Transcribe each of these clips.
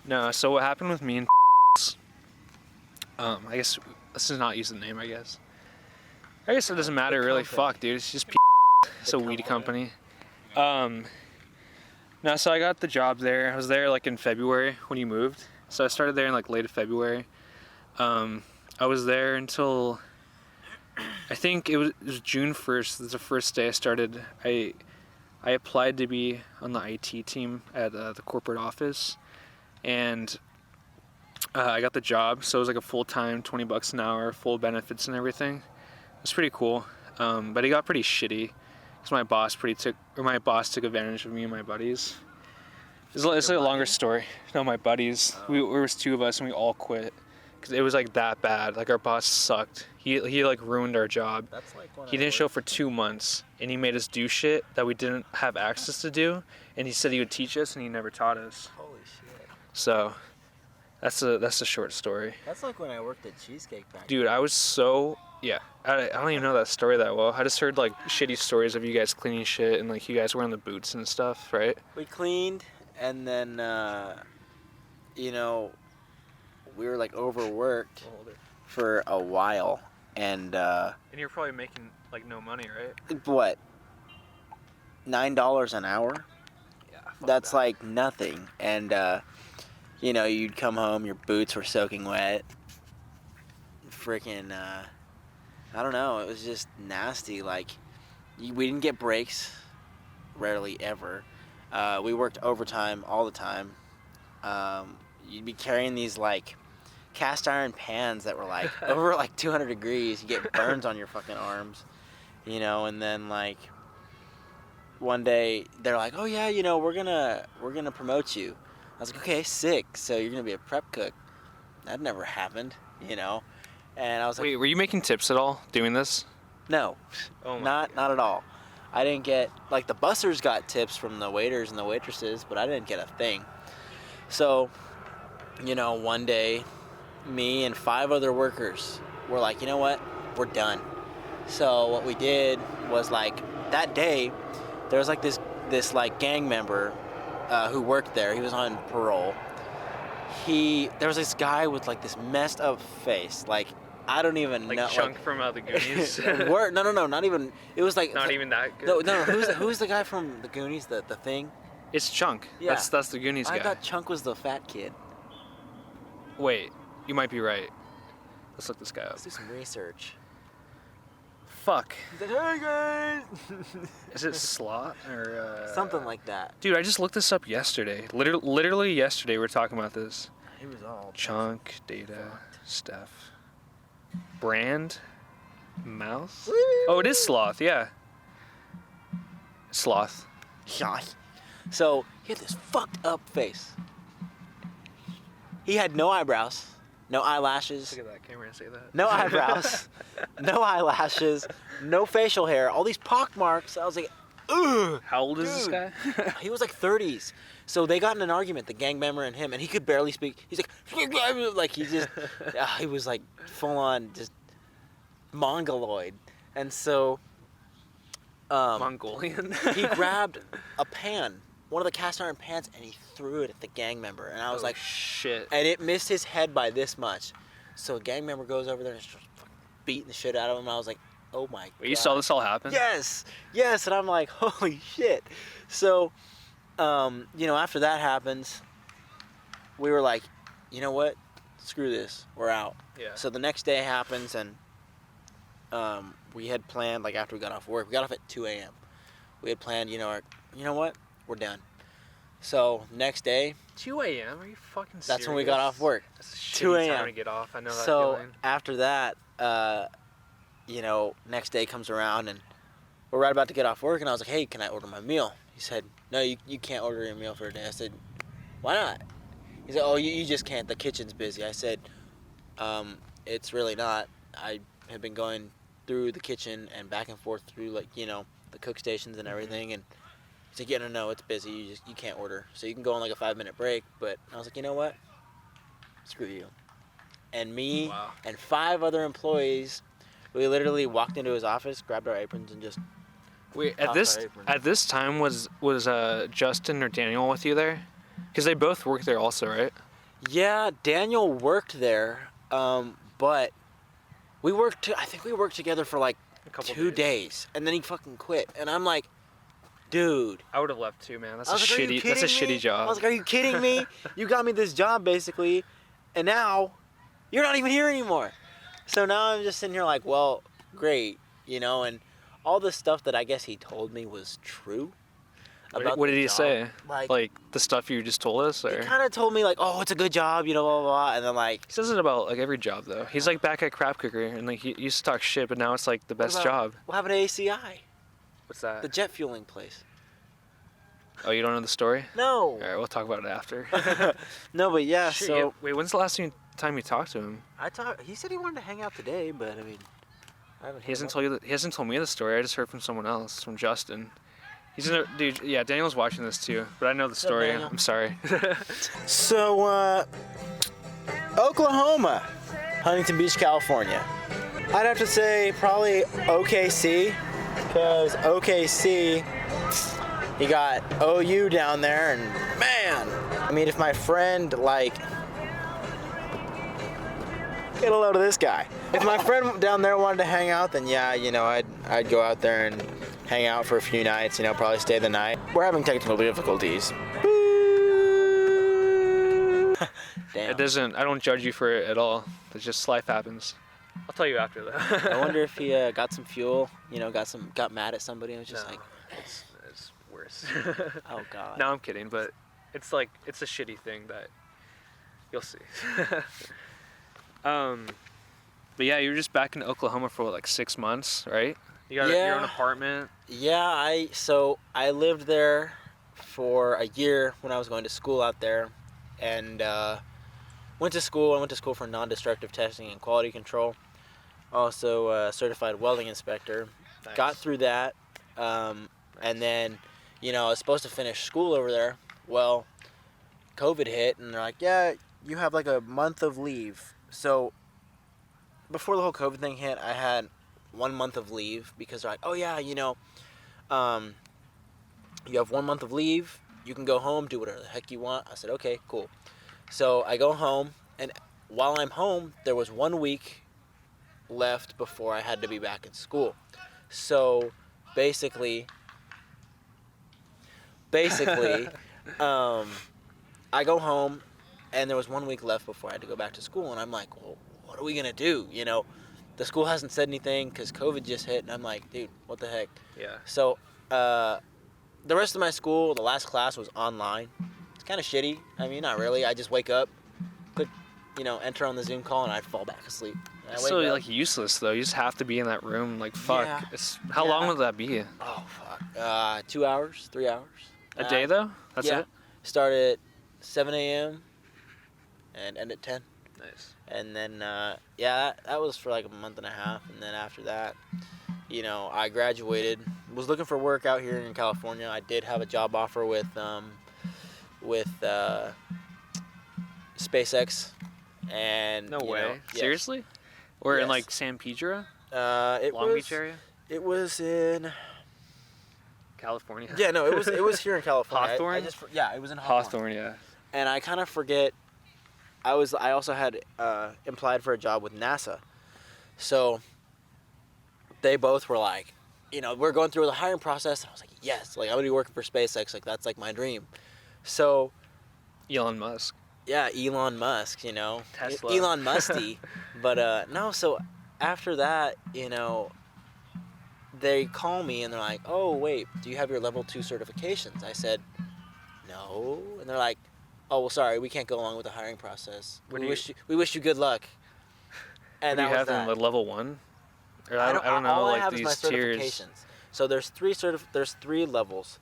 No, so what happened with me and I guess let's just not use the name. I guess it doesn't matter really. Fuck, dude. It's just it's a weed company. No, so I got the job there. I was there like in February when you moved. So I started there in like late February. I was there until I think it was June 1st. That's the first day I started. I applied to be on the IT team at the corporate office, and I got the job. So it was like a full-time, $20 an hour, full benefits and everything. It was pretty cool, but it got pretty shitty because my boss took advantage of me and my buddies. It's like a longer story. No, my buddies. Oh. There was two of us and we all quit because it was like that bad. Like our boss sucked. He like ruined our job. That's like he didn't show for 2 months and he made us do shit that we didn't have access to do. And he said he would teach us and he never taught us. Holy shit. So that's a short story. That's like when I worked at Cheesecake Factory. Dude, I was so I don't even know that story that well. I just heard like shitty stories of you guys cleaning shit and like you guys wearing the boots and stuff, right? We cleaned and then you know, we were like overworked for a while and you're probably making like no money, right? What? $9 an hour? Yeah. That's that. Like nothing. And you know, you'd come home, your boots were soaking wet. Freaking I don't know, it was just nasty. Like, we didn't get breaks, rarely ever. We worked overtime all the time. You'd be carrying these, like, cast iron pans that were, like, over, like, 200 degrees. You get burns on your fucking arms, you know, and then, like, one day, they're like, oh, yeah, you know, we're gonna promote you. I was like, okay, sick, so you're gonna be a prep cook. That never happened, you know. And I was like, wait, were you making tips at all doing this? No, not at all. I didn't get, like, the bussers got tips from the waiters and the waitresses, but I didn't get a thing. So, you know, one day, me and 5 other workers were like, you know what, we're done. So what we did was, like, that day, there was like this like gang member who worked there. He was on parole. There was this guy with like this messed up face, like, I don't even like know. Chunk like, from the Goonies? No, not even. It was like... Not even that good? No, who's the guy from the Goonies, the Thing? It's Chunk. Yeah. That's the Goonies guy. I thought Chunk was the fat kid. Wait, you might be right. Let's look this guy up. Let's do some research. Fuck. He's like, hey guys! Is it Slot or... Something like that. Dude, I just looked this up yesterday. Literally yesterday we were talking about this. He was all... Chunk, Data, Steph. Brand? Mouse? Oh, it is Sloth, yeah. Sloth. Yeah. So, he had this fucked up face. He had no eyebrows, no eyelashes. Look at that camera and say that. No eyebrows, no eyelashes, no facial hair, all these pock marks. I was like, ugh. How old is this guy? He was like 30s. So they got in an argument, the gang member and him, and he could barely speak. He's like he just, he was like full on just mongoloid. And so, Mongolian? He grabbed a pan, one of the cast iron pans, and he threw it at the gang member. And I was like, shit. And it missed his head by this much. So a gang member goes over there and starts beating the shit out of him. And I was like, oh my God. Wait, you saw this all happen? Yes. And I'm like, holy shit. So, you know, after that happens, we were like, you know what? Screw this. We're out. Yeah. So the next day happens, and we had planned, like, after we got off work, we got off at 2 a.m. We had planned, you know what? We're done. So next day, 2 a.m. Are you fucking serious? That's when we got off work. That's a 2 shitty a.m. time to get off. I know that so feeling. After that, you know, next day comes around and we're right about to get off work, and I was like, hey, can I order my meal? He said, no, you can't order your meal for a day. I said, why not? He said, oh, you just can't. The kitchen's busy. I said, it's really not. I have been going through the kitchen and back and forth through, like, you know, the cook stations and everything, and he's like, yeah, no, it's busy. You can't order. So you can go on like a 5-minute break. But I was like, you know what? Screw you. And me and 5 other employees, we literally walked into his office, grabbed our aprons, and just... Wait, at this time was Justin or Daniel with you there? Because they both worked there also, right? Yeah, Daniel worked there, but I think we worked together for like A couple 2 days, and then he fucking quit. And I'm like, dude. I would have left too, man. That's I a was like, are you shitty. That's a kidding me? shitty job. I was like, are you kidding me? You got me this job basically, and now you're not even here anymore. So now I'm just sitting here like, well, great, and all the stuff that I guess he told me was true. What did he job. say? Like the stuff you just told us, he or kind of told me like, oh, it's a good job, blah blah blah, and then like he says it about like every job though. He's like back at Crab Cooker, and like he used to talk shit, but now it's like the best job. What happened to ACI? What's that? The jet fueling place. Oh, you don't know the story? No. All right, we'll talk about it after. No, but yeah. Shit, So wait, when's the last time you talked to him? he said he wanted to hang out today, but I mean, I haven't. He hasn't told you. He hasn't told me the story. I just heard from someone else, from Justin. He's in a dude. Yeah, Daniel's watching this too, but I know the What's up, story. Daniel? I'm sorry. So, Oklahoma, Huntington Beach, California. I'd have to say probably OKC, because OKC, you got OU down there, and man, I mean, if my friend, like, get a load of this guy. If my friend down there wanted to hang out, then yeah, I'd go out there and hang out for a few nights, probably stay the night. We're having technical difficulties. Damn. It doesn't. I don't judge you for it at all. It's just life happens. I'll tell you after that. I wonder if he got some fuel, got mad at somebody and was just No, like, it's worse. oh god. No, I'm kidding, but it's a shitty thing that you'll see. But yeah, you were just back in Oklahoma for like 6 months, right? You got your own apartment. Yeah, I lived there for a year when I was going to school out there, and went to school for non-destructive testing and quality control. Also a certified welding inspector. Nice. Got through that, and then I was supposed to finish school over there. Well, COVID hit, and they're like, yeah, you have like a month of leave. So before the whole COVID thing hit, I had 1 month of leave, because they're like, oh yeah, you have 1 month of leave, you can go home, do whatever the heck you want. I said, okay, cool. So I go home, and while I'm home, there was 1 week left before I had to be back in school. So basically, I go home, and there was 1 week left before I had to go back to school, and I'm like, well, what are we gonna do? The school hasn't said anything because COVID just hit, and I'm like, dude, what the heck? Yeah. So the rest of my school, the last class was online. It's kind of shitty. I mean, not really. I just wake up, click, enter on the Zoom call, and I'd fall back asleep. It's so like useless though. You just have to be in that room. Like fuck. Yeah. How long would that be? Oh fuck. 2 hours, 3 hours. A day though? That's it? Start at 7 a.m. and end at 10. Nice. And then, that was for like a month and a half. And then after that, I graduated. Was looking for work out here in California. I did have a job offer with SpaceX. And No way. yes. Seriously? Or in Yes. like San Pedro? It Long was, Beach area? It was in California. Yeah, no, it was here in California. Hawthorne? It was in Hawthorne. Hawthorne, yeah. And I kind of forget. I also had applied for a job with NASA, so they both were like, we're going through the hiring process, and I was like, yes, like I'm gonna be working for SpaceX, like that's like my dream. So, Elon Musk. yeah, Elon Musk, Tesla. Elon Musty, but no. So after that, they call me and they're like, oh wait, do you have your level 2 certifications? I said, no, and they're like, oh well, sorry, we can't go along with the hiring process. We wish you good luck. And What do you have that. in level 1? Or I don't know, all I like have is my these tiers. certifications. So there's three levels.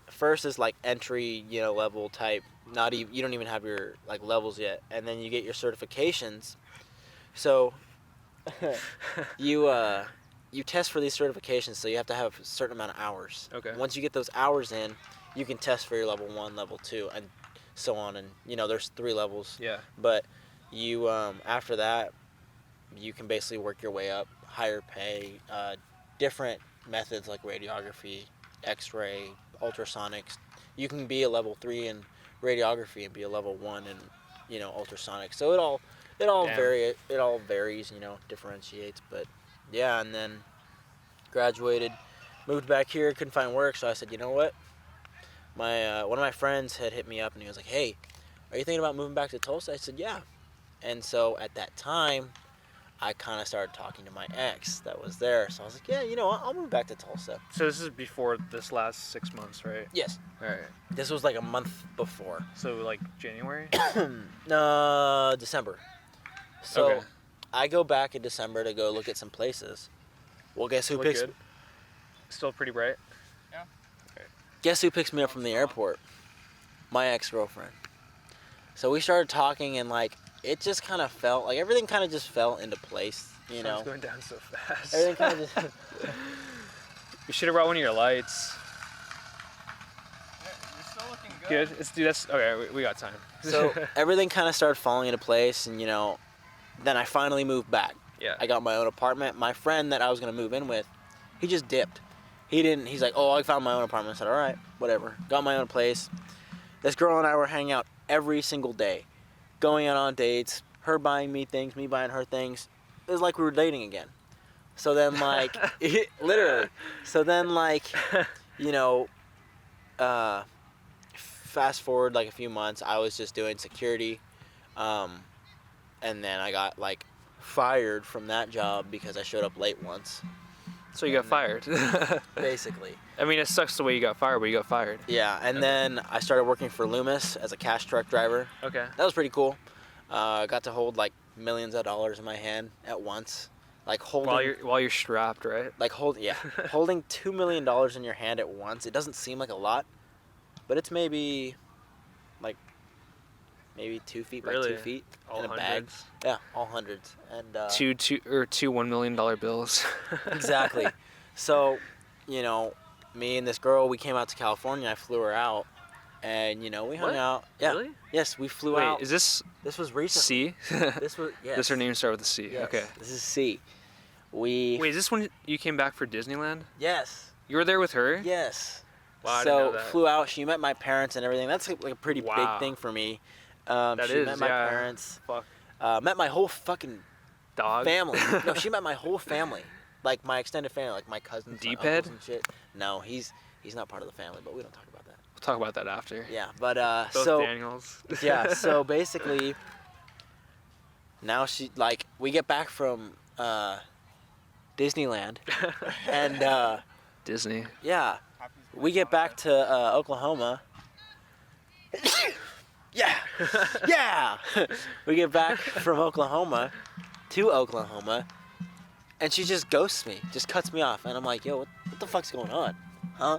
First is like entry, level type. You don't even have your like levels yet, and then you get your certifications. So you test for these certifications, so you have to have a certain amount of hours. Okay. Once you get those hours in, you can test for your level 1, level 2, and so on. And there's 3 levels. Yeah. But you after that, you can basically work your way up, higher pay, different methods like radiography, X-ray, ultrasonics. You can be a level 3 in radiography and be a level 1 in, you know, ultrasonic. So it all varies, you know, differentiates. But yeah, and then graduated, moved back here, couldn't find work, so I said, you know what? My one of my friends had hit me up and he was like, hey, are you thinking about moving back to Tulsa? I said, yeah. And so at that time, I kind of started talking to my ex that was there. So I was like, yeah, you know what? I'll move back to Tulsa. So this is before this last 6 months, right? Yes. All right. This was like a month before. So like January? December. So Okay. I go back in December to go look at some places. Well, guess who Look picks? good? Still pretty bright? Guess who picks me up from the airport? My ex-girlfriend. So we started talking, and like it just kind of felt like everything kind of just fell into place. You know, Sun's going down so fast. everything kind of just. You should have brought one of your lights. Yeah, you're still looking good. Good. Let's do this. Okay, we got time. So everything kind of started falling into place, and you know, then I finally moved back. Yeah. I got my own apartment. My friend that I was gonna move in with, he just dipped. He didn't. He's like, oh, I found my own apartment. I said, all right, whatever. Got my own place. This girl and I were hanging out every single day, going out on dates. Her buying me things, me buying her things. It was like we were dating again. So then, like, literally. So then, like, you know, fast forward like a few months, I was just doing security, and then I got like fired from that job because I showed up late once. So you got fired. Basically. I mean, it sucks the way you got fired, but you got fired. Yeah, and then I started working for Loomis as a cash truck driver. Okay. That was pretty cool. Got to hold like millions of dollars in my hand at once, like holding. While you're strapped, right? Like holding $2 million in your hand at once. It doesn't seem like a lot, but it's maybe 2 feet by Really? 2 feet All in a bag. hundreds. Yeah, all hundreds. And Two $1 million bills. exactly. So, you know, me and this girl, we came out to California. I flew her out, and you know, we hung What? out. Yeah. Really? Yes, we flew Wait, out. is this This was recently. C? This was yes. Does her name start with a C? Yes, Okay. This is C. We. Wait, is this when you came back for Disneyland? Yes. You were there with her? Yes. Wow, I didn't So know that. flew out. She met my parents and everything. That's like a pretty Wow. big thing for me. That she is, met my yeah. parents. Fuck. Met my whole fucking Dog. family. No, she met my whole family. Like my extended family, like my cousins, my Deephead? uncles and shit. No, he's not part of the family, but we don't talk about that. We'll talk about that after. Yeah, but Both so Daniels. yeah, so basically now we get back from Disneyland and Disney. yeah, we get back to Oklahoma. Yeah. Yeah. We get back from Oklahoma to Oklahoma, and she just ghosts me, just cuts me off, and I'm like, yo, what the fuck's going on? Huh?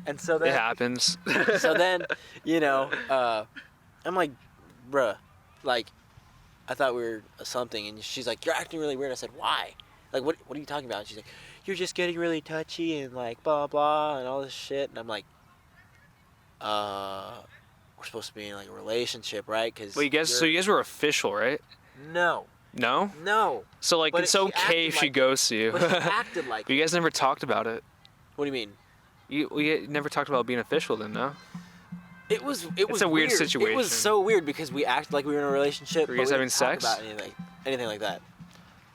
And so It then, happens. so then, you know, I'm like, bruh, like, I thought we were something, and she's like, you're acting really weird. I said, why? Like, what are you talking about? And she's like, you're just getting really touchy and like blah blah and all this shit, and I'm like, we're supposed to be in like a relationship, right? Cause Well, so you guys were official, right? no, No? So, like, But it's she okay acted if she like ghosts you. but she acted like. But you guys never talked about it. What do you mean? We never talked about being official then, no? It was a weird It situation. was so weird because we acted like we were in a relationship. Were but you guys we having didn't talk sex? About anything like that.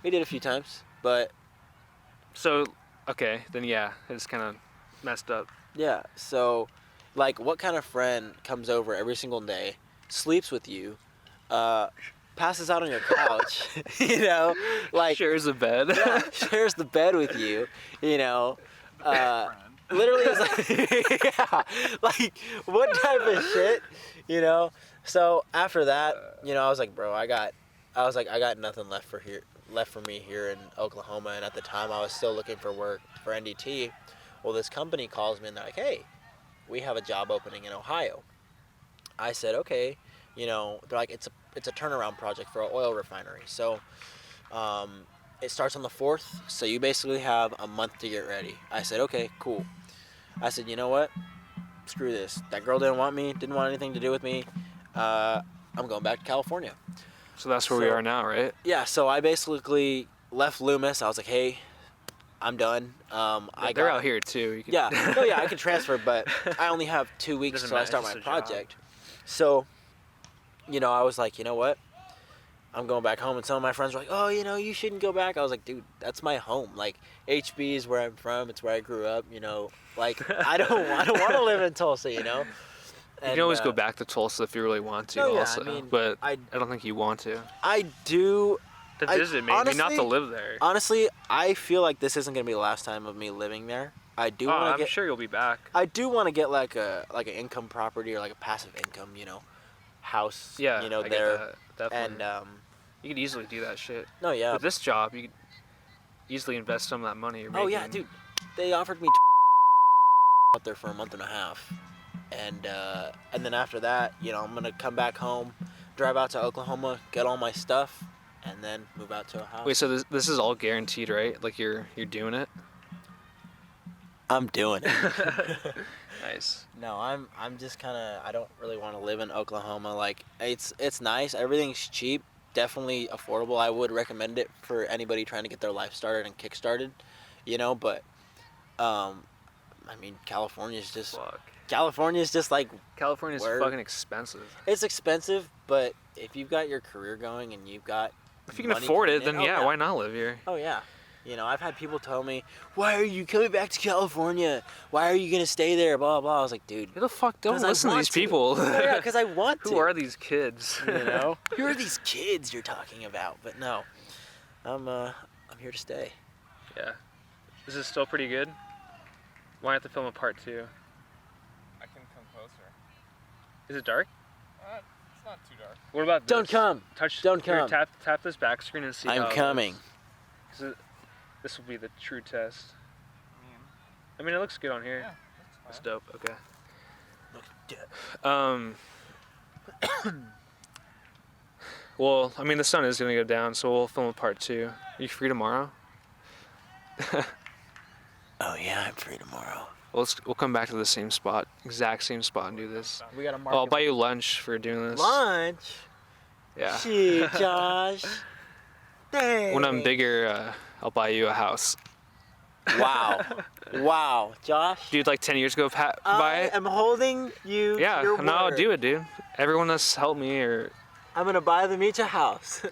We did a few times, but So, okay, then yeah, it's kind of messed up. yeah. So, like, what kind of friend comes over every single day, sleeps with you, passes out on your couch, you know, like Shares a bed. yeah, shares the bed with you, you know, literally is like, yeah, like what type of shit, you know? So after that, you know, I was like, bro, I got nothing left for me here in Oklahoma, and at the time I was still looking for work for NDT. Well, this company calls me and they're like, hey, we have a job opening in Ohio. I said, okay, you know, they're like, it's a turnaround project for an oil refinery. So, it starts on the 4th, so you basically have a month to get ready. I said, okay, cool. I said, you know what? Screw this. That girl didn't want anything to do with me. I'm going back to California. So that's where we are now, right? Yeah, so I basically left Loomis. I was like, hey, I'm done. They're out here too. You could... Yeah, no, yeah, I can transfer, but I only have 2 weeks Doesn't till I matter, start it's my just a job. project. So, I was like, you know what? I'm going back home, and some of my friends were like, "Oh, you shouldn't go back." I was like, "Dude, that's my home. Like, HB is where I'm from. It's where I grew up. Like, I don't want to live in Tulsa. You And, can always go back to Tulsa if you really want to. No, yeah, also, but I don't think you want to. I do. To visit, maybe not to live there. Honestly, I feel like this isn't gonna be the last time of me living there. I do want to I'm get. sure you'll be back. I do want to get like an income property or like a passive income, house. Yeah, there. I get that, definitely. And you could easily do that shit. no, yeah. With this job, you could easily invest some of that money you're making. Oh yeah, dude. They offered me out there for a month and a half, and then after that, I'm gonna come back home, drive out to Oklahoma, get all my stuff, and then move out to a house. Wait, so this is all guaranteed, right? Like you're doing it? I'm doing it. Nice. No, I'm just kind of. I don't really want to live in Oklahoma. Like it's nice. Everything's cheap. Definitely affordable. I would recommend it for anybody trying to get their life started and kick-started, But, California's just. Fuck. California's just like. California's fucking expensive. It's expensive, but if you've got your career going and you've got. If you can afford it, then yeah, why not live here? Oh yeah. I've had people tell me, "Why are you coming back to California? Why are you gonna stay there?" Blah blah. I was like, "Dude, who the fuck don't listen to these people?" Yeah, because I want to. Who are these kids? Who are these kids you're talking about? But no, I'm here to stay. Yeah. This is still pretty good. Why have to film a part 2? I can come closer. Is it dark? It's not too dark. What about this? Don't come. Don't Here, come. tap this back screen and see how I'm it coming. looks. This will be the true test. I mean, it looks good on here. Yeah, That's dope. Okay. Look, Well, the sun is gonna go down, so we'll film a part 2. Are you free tomorrow? Oh yeah, I'm free tomorrow. We'll come back to the same spot, exact same spot, and do this. We got to I'll buy you lunch for doing this. lunch. Yeah. Shit, Josh. Dang. When I'm bigger, I'll buy you a house. Wow, Josh. Dude, like 10 years ago, buy I it. am holding you. Yeah, to your no, I'll word. do it, dude. Everyone that's helped me, or I'm gonna buy them each a house.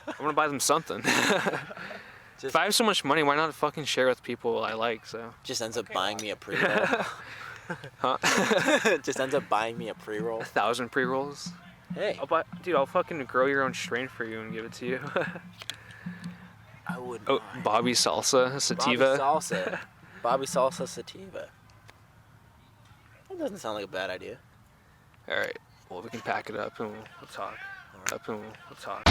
I'm gonna buy them something. If I have so much money, why not fucking share with people I like? So just ends up buying me a pre-roll. huh? Just ends up buying me a pre-roll. 1,000 pre-rolls. Hey, I'll fucking grow your own strain for you and give it to you. I wouldn't Oh, mind. Bobby Salsa Sativa. Bobby Salsa Sativa. That doesn't sound like a bad idea. All right. Well, we can pack it up and we'll talk. All right. Up and we'll talk.